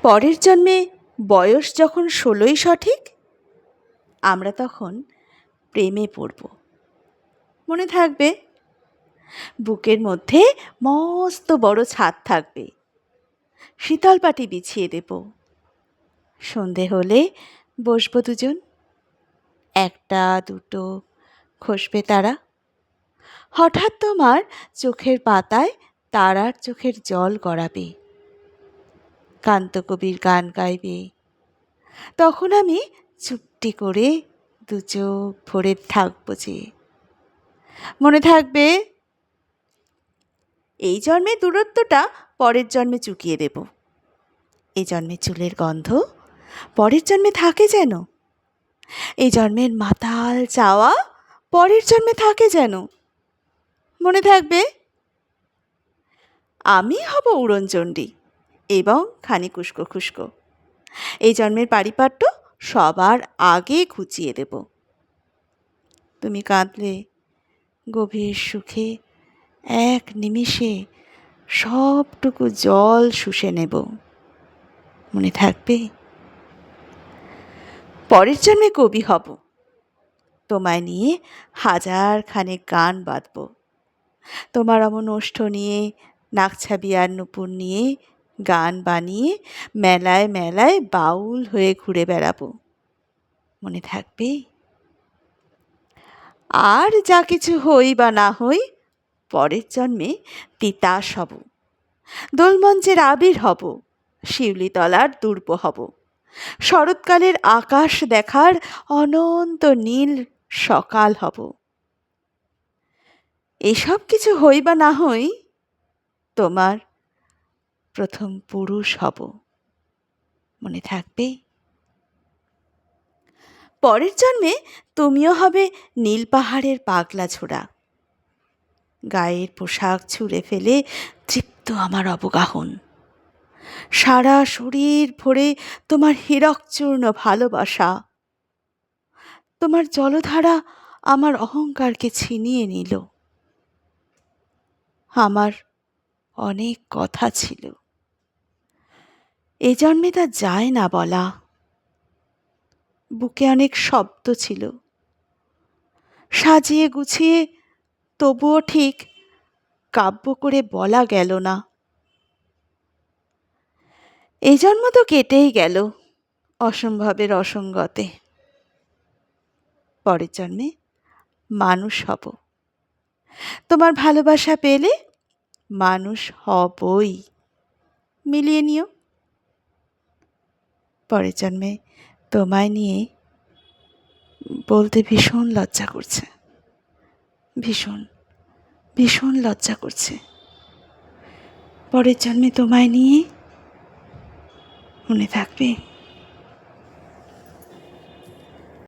পরের জন্মে বয়স যখন 16ই সঠিক, আমরা তখন প্রেমে পড়ব। মনে থাকবে, বুকের মধ্যে মস্ত বড় ছাদ থাকবে, শীতল পাটি বিছিয়ে দেব। সন্ধে হলে বসবো দুজন, একটা দুটো খসবে তারা। হঠাৎ তোমার চোখের পাতায় তারার চোখের জল গড়াবে, কান্তকবির গান গাইবে। তখন আমি চুপটি করে দু চোখ ভরে থাকবো যে। মনে থাকবে, এই জন্মে দূরত্বটা পরের জন্মে চুকিয়ে দেব। এই জন্মে চুলের গন্ধ পরের জন্মে থাকে যেন। এই জন্মের মাতাল চাওয়া পরের জন্মে থাকে যেন। মনে থাকবে, আমি হব উড়নচণ্ডী এবং খানিক উস্কো খুস্কো। এই জন্মের পারিপাট্য সবার আগে ঘুচিয়ে দেব। তুমি কাঁদলে গভীর সুখে এক নিমিষে সবটুকু জল শুষে নেব। মনে থাকবে, পরের জন্মে কবি হব, তোমায় নিয়ে হাজার খানেক গান বাঁধব। তোমার অমন ওষ্ঠ নিয়ে, নাকছাবি আর নুপুর নিয়ে গান বানিয়ে মেলায় মেলায় বাউল হয়ে ঘুরে বেড়াবো। মনে থাকবে, আর যা কিছু হই বা না হই, পরের জন্মে তিতাস হব, দোলমঞ্চের আবির হব, শিউলিতলার দুর্ব হব, শরৎকালের আকাশ দেখার অনন্ত নীল সকাল হব। এসব কিছু হই বা না হই, তোমার প্রথম পুরুষ হব। মনে থাকবে, পরের জন্মে তুমিও হবে নীল পাহাড়ের পাগলা ছোড়া। গায়ের পোশাক ছুঁড়ে ফেলে তৃপ্ত আমার অবগাহন। সারা শরীর ভরে তোমার হীরকচূর্ণ ভালোবাসা। তোমার জলধারা আমার অহংকারকে ছিনিয়ে নিল। আমার অনেক কথা ছিল, এ জন্মে তা যায় না বলা। বুকে অনেক শব্দ ছিল, সাজিয়ে গুছিয়ে তবুও ঠিক কাব্য করে বলা গেল না। এই জন্ম তো কেটেই গেল অসম্ভবের অসঙ্গতে। পরের জন্মে মানুষ হব, তোমার ভালোবাসা পেলে মানুষ হবই। মিলিয়ে নিও। পরের জন্মে তোমায় নিয়ে বলতে ভীষণ লজ্জা করছে, ভীষণ ভীষণ লজ্জা করছে। পরের জন্মে তোমায় নিয়ে, মনে থাকবে।